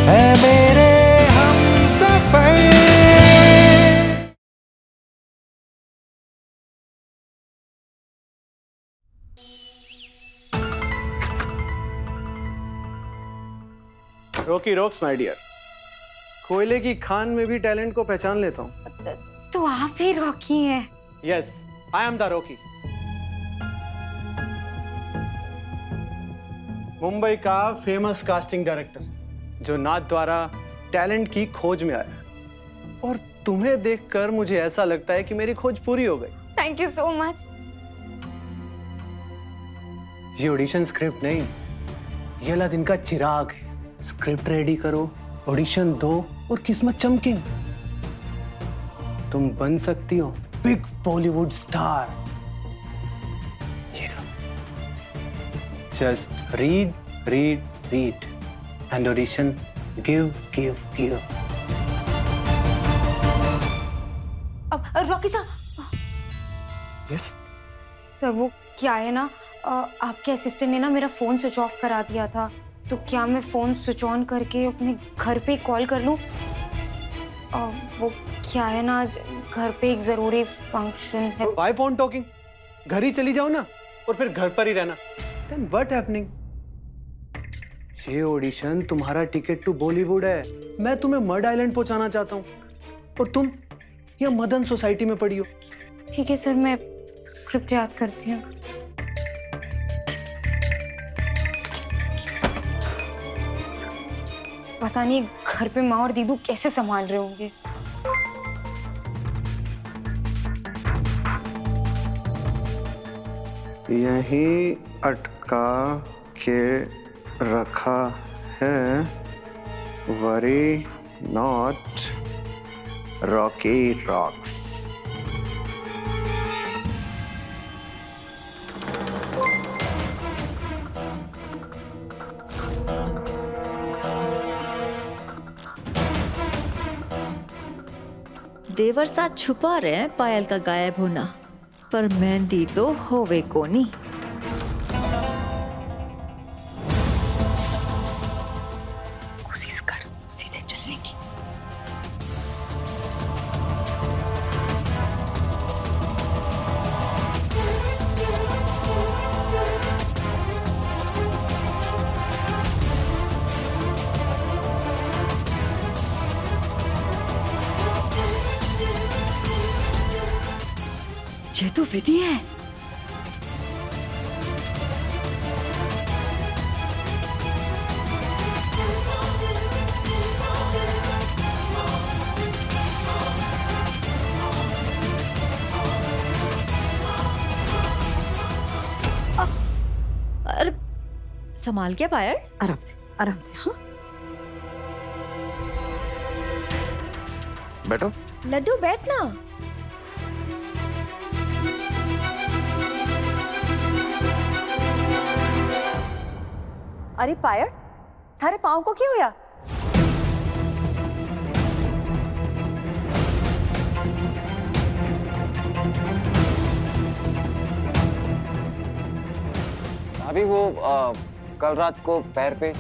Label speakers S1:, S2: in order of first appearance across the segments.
S1: है मेरे हमसफर।
S2: Rocky rocks my dear. कोयले की खान में भी टैलेंट को पहचान लेता हूँ।
S3: तो आप ही रॉकी हैं।
S2: Yes, I am the Rocky. Mumbai का फेमस कास्टिंग डायरेक्टर जो नाथ द्वारा टैलेंट की खोज में आया। और तुम्हें देखकर मुझे ऐसा लगता है कि मेरी खोज पूरी हो गई।
S3: Thank you so much.
S2: ये ऑडिशन स्क्रिप्ट नहीं, ये अलादीन का चिराग है। स्क्रिप्ट रेडी करो, ऑडिशन दो और किस्मत चमके। तुम बन सकती हो big Bollywood star. Just read read read and audition give give give.
S3: अब रॉकी साहब।
S2: यस
S3: सर वो क्या है ना, आपके असिस्टेंट ने ना मेरा फोन स्विच ऑफ करा दिया था, तो क्या मैं फोन स्विच ऑन करके अपने घर पे कॉल कर लूं? वो क्या है ना, घर पे एक जरूरी फंक्शन है।
S2: Why phone talking? घर ही चली जाओ ना और फिर घर पर ही रहना। Then what happening? ये ऑडिशन तुम्हारा टिकट टू बॉलीवुड है। मैं तुम्हें मड आइलैंड पहुंचाना चाहता हूँ और तुम यहाँ मदन सोसाइटी में पड़ी हो।
S3: ठीक है सर, मैं स्क्रिप्ट याद करती हूँ। पता नहीं घर पे माँ और दीदू कैसे संभाल रहे होंगे।
S2: यहीं अटका के रखा है। Worry not Rocky rocks.
S4: देवर साथ छुपा रहे हैं पायल का गायब होना, पर मेहंदी तो होवे कोनी।
S3: कोशिश कर सीधे चलने की।
S4: ये तो विधि है। अरे संभाल के पायल।
S5: आराम से। हाँ
S6: बैठो।
S4: लड्डू बैठ ना।
S5: अरे पायल, थारे पाँव को क्या हुआ?
S6: अभी वो कल रात को पैर पे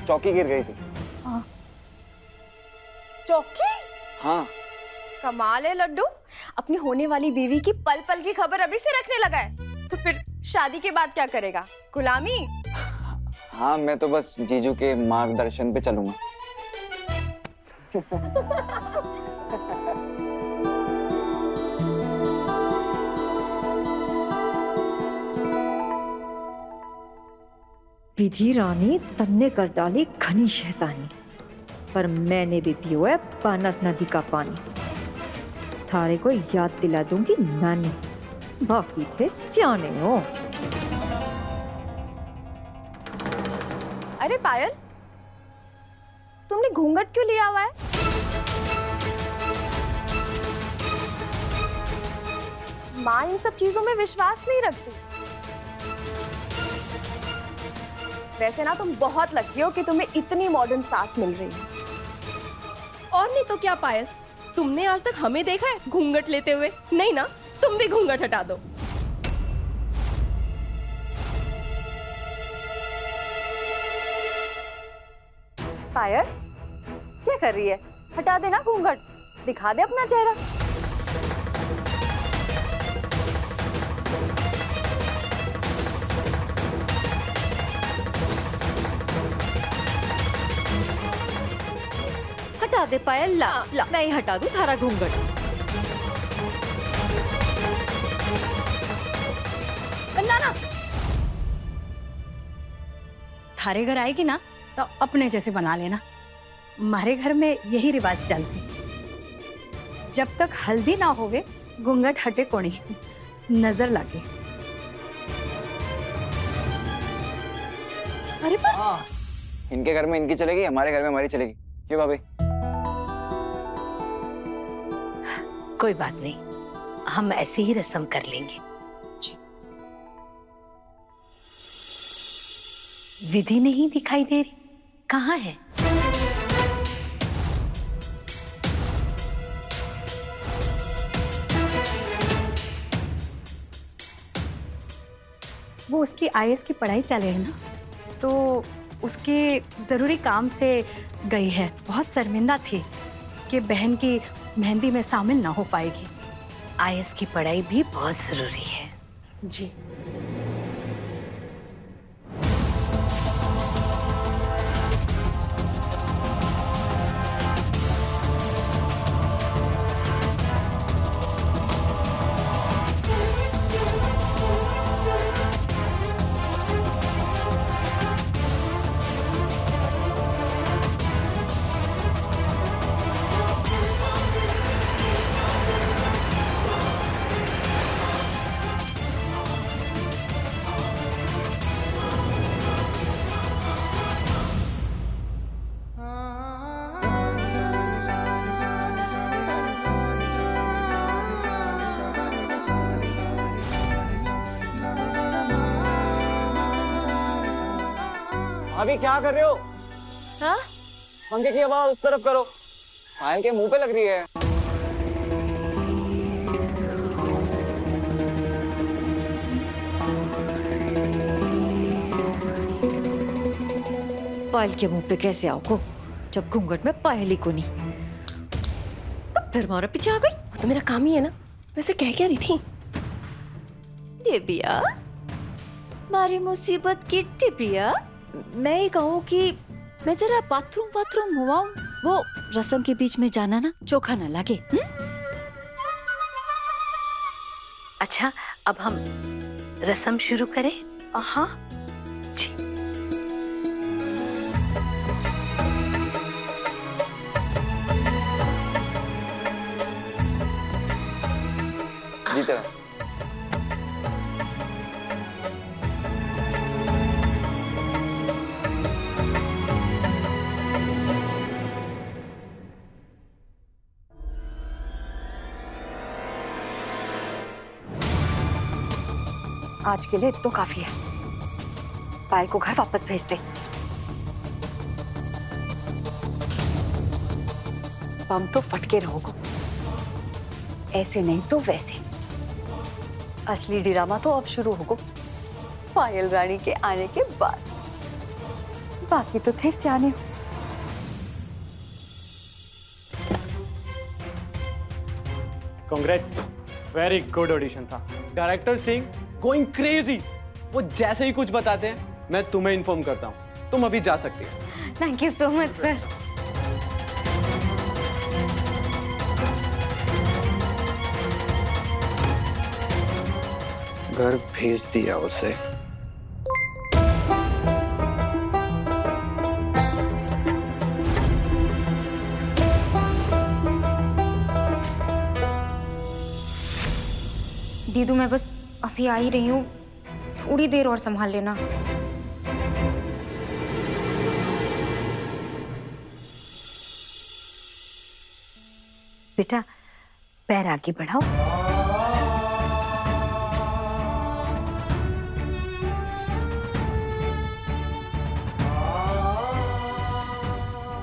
S6: चौकी गिर गई थी।
S5: चौकी?
S6: हाँ।
S5: कमाल है लड्डू, अपनी होने वाली बीवी की पल पल की खबर अभी से रखने लगा है। तो फिर शादी के बाद क्या करेगा? गुलामी?
S6: हाँ, मैं तो बस जीजू के मार्गदर्शन पे चलूंगा।
S4: विधि रानी तन्ने कर डाली घनी शैतानी, पर मैंने भी पियो है बानस नदी का पानी। थारे को याद दिला दूंगी नानी, बाकी थे सियाने हो।
S5: अरे पायल, तुमने घूंघट क्यों लिया हुआ है? माँ इन सब चीजों में विश्वास नहीं रखती। वैसे ना तुम बहुत लकी हो कि तुम्हें इतनी मॉडर्न सास मिल रही है।
S7: और नहीं तो क्या पायल, तुमने आज तक हमें देखा है घूंघट लेते हुए? नहीं ना, तुम भी घूंघट हटा दो।
S5: पायल,
S8: क्या कर रही है? हटा देना घूंघट, दिखा दे अपना चेहरा।
S4: हटा दे पायल, ला ला मैं ही हटा दूं थारा घूंघट।
S7: वंदना,
S9: थारे घर आएगी ना तो अपने जैसे बना लेना। हमारे घर में यही रिवाज चलती, जब तक हल्दी ना होवे घूंघट हटे कोनी, नजर लगे।
S4: अरे पर
S6: इनके घर में इनकी चलेगी, हमारे घर में हमारी चलेगी। क्यों भाभी?
S9: कोई बात नहीं, हम ऐसे ही रस्म कर लेंगे। विधि नहीं दिखाई दे रही, कहाँ है? वो उसकी आईएएस की पढ़ाई चल रही है ना, तो उसके जरूरी काम से गई है। बहुत शर्मिंदा थी कि बहन की मेहंदी में शामिल ना हो पाएगी। आईएएस की पढ़ाई भी बहुत जरूरी है। जी
S6: अभी क्या कर रहे हो?
S8: हाँ?
S6: पंखे की आवाज उस तरफ करो, पायल के मुंह पे लग रही है।
S4: पायल के मुंह पे कैसे आओ को, जब घूंघट में पायल ही को नहीं। फिर मारा पीछे आ गई।
S7: वो तो मेरा काम ही है ना। वैसे कह क्या रही थी?
S4: टिबिया, मारी मुसीबत की टिबिया, मैं ही कहूँ कि मैं जरा बाथरूम हुआऊं, वो रस्म के बीच में जाना ना चोखा ना लगे।
S9: अच्छा, अब हम रस्म शुरू करें? हाँ जी।
S6: जी तरह।
S8: आज के लिए तो काफी है, पायल को घर वापस भेज दे। बम तो फटके रहोगे, ऐसे नहीं तो वैसे। असली ड्रामा तो अब शुरू होगा पायल रानी के आने के बाद। बाकी तो थे सियाने।
S2: कांग्रेट्स, वेरी गुड ऑडिशन था। Director Singh going crazy. वो जैसे ही कुछ बताते हैं मैं तुम्हें इन्फॉर्म करता हूँ। तुम अभी जा सकती हो।
S3: Thank you so much sir.
S2: घर भेज दिया उसे।
S3: दीदू मैं बस अभी आ ही रही हूँ, थोड़ी देर और संभाल लेना।
S9: बेटा पैर आगे बढ़ाओ।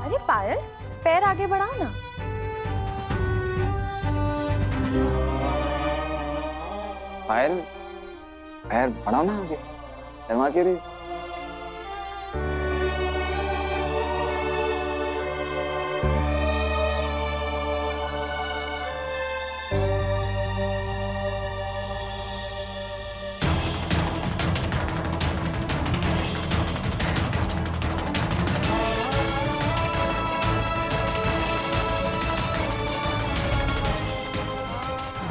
S5: अरे पायल, पैर आगे बढ़ाओ ना।
S6: पायल, पैर बढ़ाओ ना आगे, शर्मा क्यों रही?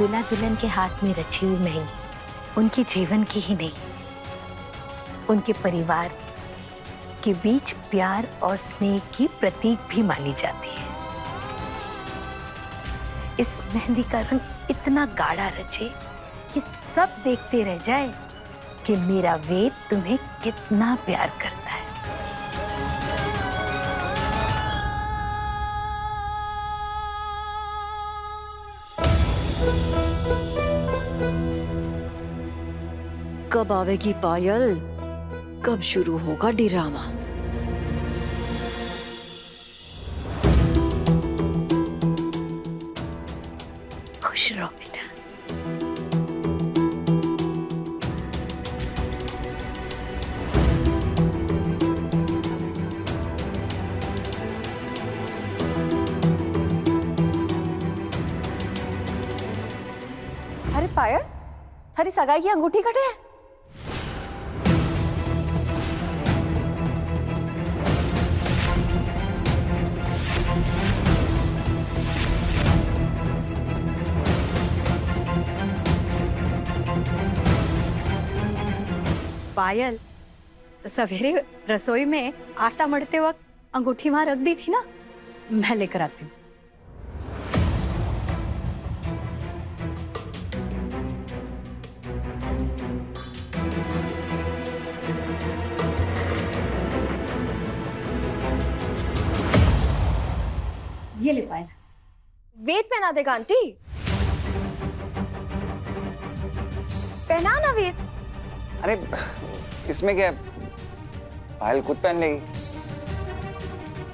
S9: दूल्हा दुल्हन के हाथ में रची हुई मेहंदी उनके जीवन की ही नहीं, उनके परिवार के बीच प्यार और स्नेह की प्रतीक भी मानी जाती है। इस मेहंदी का रंग इतना गाढ़ा रचे कि सब देखते रह जाए कि मेरा वेद तुम्हें कितना प्यार करता है।
S4: कब आवेगी पायल? कब शुरू होगा ड्रामा?
S9: खुश रहो बेटा।
S5: अरे पायल, थारी सगाई की अंगूठी कटे है?
S9: पायल, सवेरे रसोई में आटा मढ़ते वक्त अंगूठी वहां रख दी थी ना, मैं लेकर आती हूँ। ये ले पायल।
S5: वेद पहना देगा आंटी? पहना ना वेद।
S6: अरे इसमें क्या है? पायल खुद पहन लेगी।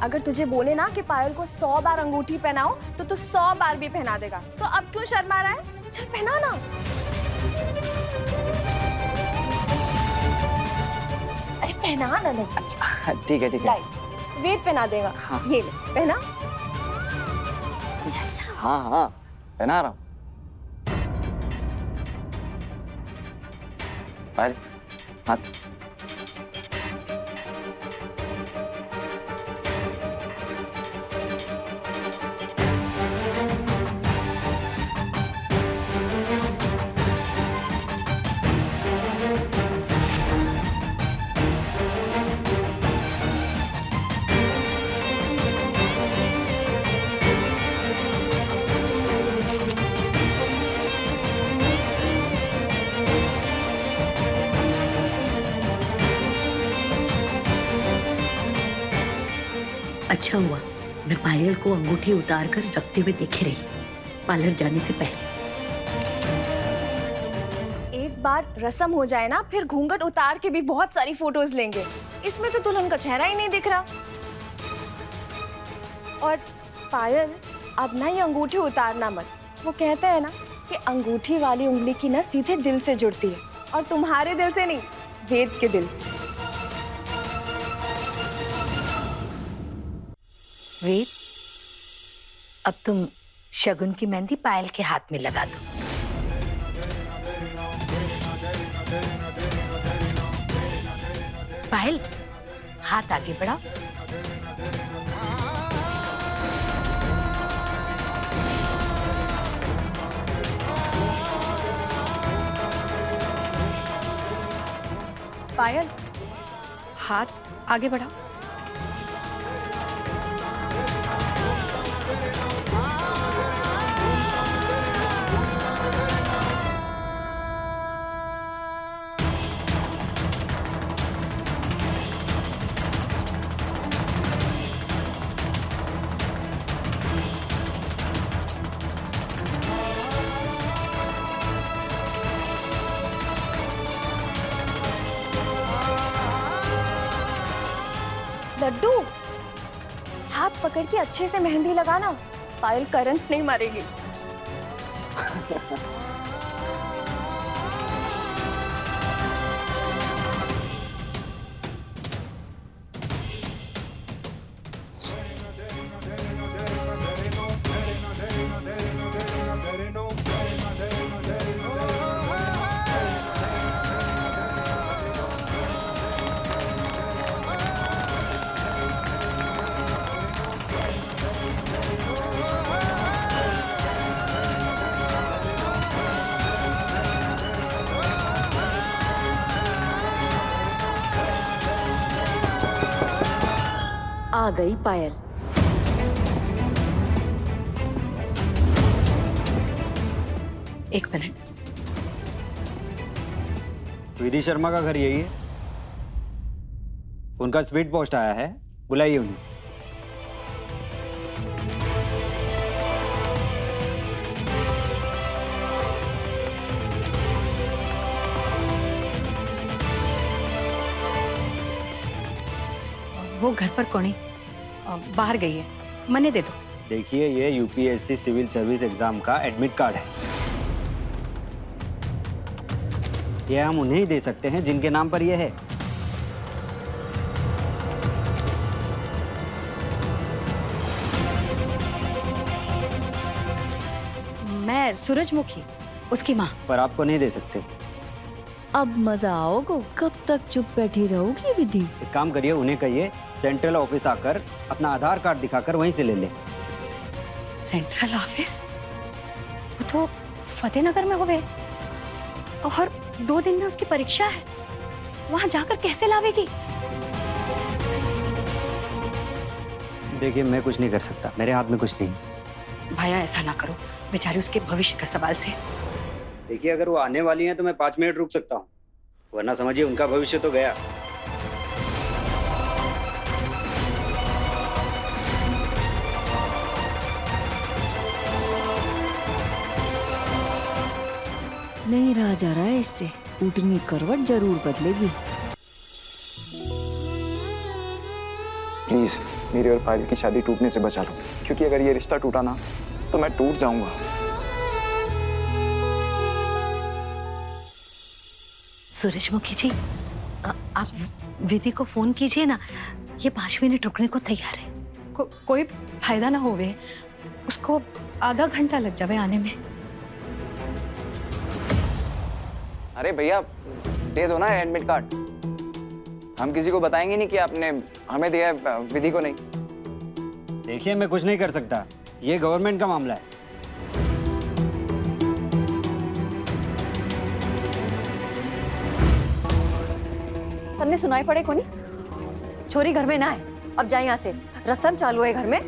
S5: अगर तुझे बोले ना कि पायल को 100 बार अंगूठी पहनाओ तो तू 100 बार भी पहना देगा। तो अब क्यों शर्मा रहा है? चल पहना ना। अरे पहना ना। नहीं
S6: अच्छा ठीक है ठीक है।
S5: वेद पहना देगा।
S6: हाँ।
S5: ये ले पहना।
S6: हाँ हाँ पहना रहा हूँ। पायल हाथ।
S10: अच्छा हुआ मैं पायल को अंगूठी उतार कर रखते हुए देखे रही पार्लर जाने से पहले।
S5: एक बार रस्म हो जाए ना, फिर घूंघट उतार के भी बहुत सारी फोटोज लेंगे। इसमें तो दुल्हन का चेहरा ही नहीं दिख रहा। और पायल, अब ना ये अंगूठी उतारना मत। वो कहते हैं ना कि अंगूठी वाली उंगली की ना सीधे दिल से जुड़ती है, और तुम्हारे दिल से नहीं, वेद के दिल से।
S9: वेद, अब तुम शगुन की मेहंदी पायल के हाथ में लगा दो। पायल, हाथ आगे बढ़ाओ। पायल, हाथ आगे बढ़ाओ।
S5: लड्डू, हाथ पकड़ के अच्छे से मेहंदी लगाना, पायल करंट नहीं मारेगी।
S8: आ गई पायल।
S9: एक मिनट।
S11: विधि शर्मा का घर यही है। उनका स्पीड पोस्ट आया है, बुलाइए उन्हें।
S9: वो घर पर कौन है? बाहर गई है, मने दे दो।
S11: देखिए, ये यूपीएससी सिविल सर्विस एग्जाम का एडमिट कार्ड है। ये हम उन्हें ही दे सकते हैं जिनके नाम पर ये है।
S9: मैं सूरजमुखी, उसकी माँ।
S11: पर आपको नहीं दे सकते।
S8: अब मजा आओगे? कब तक चुप बैठी रहोगी विधि?
S11: एक काम करिए, उन्हें कहिए सेंट्रल ऑफिस आकर अपना आधार कार्ड दिखाकर वहीं से ले ले।
S9: Central office? वो तो फतेहनगर में होवे, और 2 दिन में उसकी परीक्षा है। वहां जाकर कैसे लावेगी?
S11: देखिए, मैं कुछ नहीं कर सकता, मेरे हाथ में कुछ नहीं।
S9: भैया ऐसा ना करो, बेचारी उसके भविष्य का सवाल से।
S11: देखिए, अगर वो आने वाली हैं तो मैं 5 मिनट रुक सकता हूँ, वरना समझिए उनका भविष्य तो गया।
S8: नहीं रहा जा रहा है इससे, उठनी करवट जरूर बदलेगी।
S12: प्लीज मेरी और पायल की शादी टूटने से बचा लो, क्योंकि अगर ये रिश्ता टूटा ना तो मैं टूट जाऊंगा।
S9: सूरजमुखी जी, आप विधि को फोन कीजिए ना, ये 5 मिनट रुकने को तैयार है। कोई फायदा ना होवे, उसको आधा घंटा लग जावे आने में।
S6: अरे भैया, दे दो ना एडमिट कार्ड। हम किसी को बताएंगे नहीं कि आपने हमें दिया है, विधि को नहीं।
S11: देखिए, मैं कुछ नहीं कर सकता, ये गवर्नमेंट का मामला है।
S8: तन्ने सुनाई पड़े कोनी? छोरी घर में ना है, अब जा यहाँ से। रस्म चालू है घर में,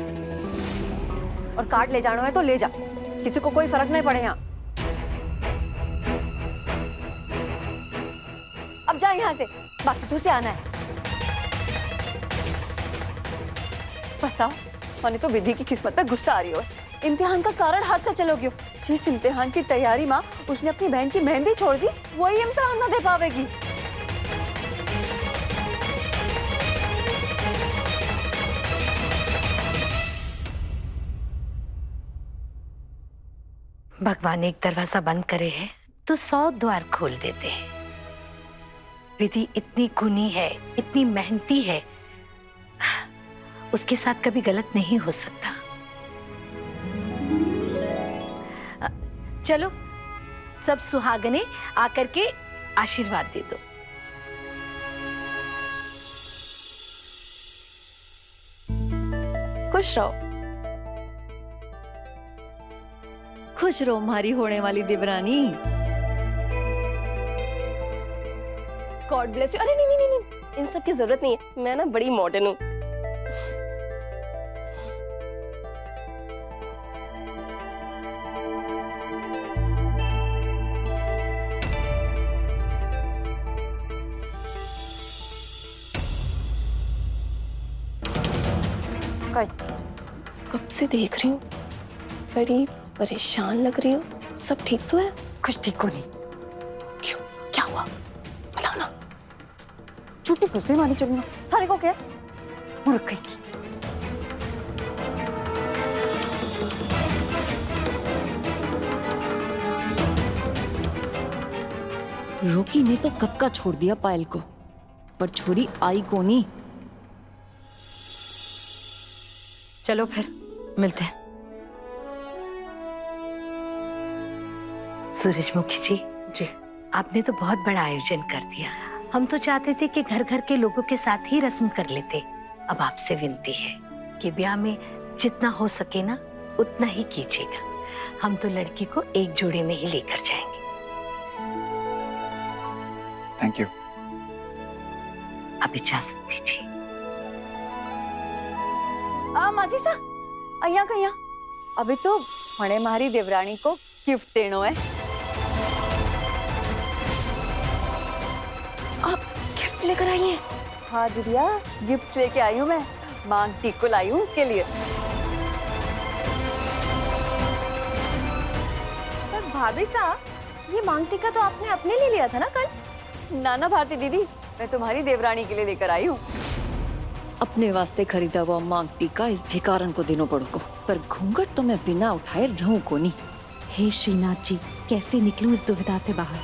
S8: और कार्ड ले जाना है तो ले जा, किसी को कोई फर्क नहीं पड़े यहाँ। अब जा यहाँ से, बाकी तुझसे आना है। बताओ, मैंने तो विधि की किस्मत पर गुस्सा आ रही हो। इम्तिहान का कारण हाथ से चलोगी हो। जिस इम्तिहान की तैयारी माँ उसने अपनी बहन की मेहंदी छोड़ दी, वही इम्तिहान ना दे पावेगी।
S9: भगवान एक दरवाजा बंद करे है तो 100 द्वार खोल देते हैं। विधि इतनी गुणी है, इतनी मेहनती है, उसके साथ कभी गलत नहीं हो सकता। चलो सब सुहागने आकर के आशीर्वाद दे दो।
S5: खुश रहो।
S8: खुश रहो हमारी होने वाली देवरानी।
S7: God bless you. अरे नहीं नहीं नहीं, इन सब की जरूरत नहीं है, मैं ना बड़ी मॉडर्न हूँ। कब से देख रही हूँ, बड़ी परेशान लग रही हो। सब ठीक तो है?
S8: कुछ ठीक को नहीं।
S7: क्यों, क्या हुआ बताओ ना।
S8: छुट्टी घुस गई मानी चलूंगा, थारे को क्या मुर्ख गई की। रोकी ने तो कब का छोड़ दिया पायल को, पर छोरी आई को नहीं।
S9: चलो फिर मिलते हैं। सूरजमुखी जी,
S7: जी
S9: आपने तो बहुत बड़ा आयोजन कर दिया। हम तो चाहते थे कि घर घर के लोगों के साथ ही रस्म कर लेते। अब आपसे विनती है कि ब्याह में जितना हो सके ना उतना ही कीजिएगा। हम तो लड़की को एक जोड़े में ही लेकर जाएंगे।
S12: Thank you.
S9: अब इजाजत दीजिए।
S8: माजी सा अहिया कहिया अभी तो मणे मारी देवरानी को गिफ्ट देनो है। आप गिफ्ट लेकर आई हैं? हाँ दिव्या, गिफ्ट लेके आई हूँ मैं, मांग टीक को लाई हूँ उसके लिए।
S5: पर भाभी सा, ये मांग टीका तो आपने अपने लिए लिया था ना कल?
S8: नाना भारती दीदी, मैं तुम्हारी देवरानी के लिए लेकर आई हूँ। अपने वास्ते खरीदा हुआ मांग टीका इस भिकारन को देनो पड़ोगो, पर घूंघट तो मैं बिना उठाए रहूं को नहीं।
S9: हे श्रीनाथ जी, कैसे निकलूं इस दुविधा से बाहर?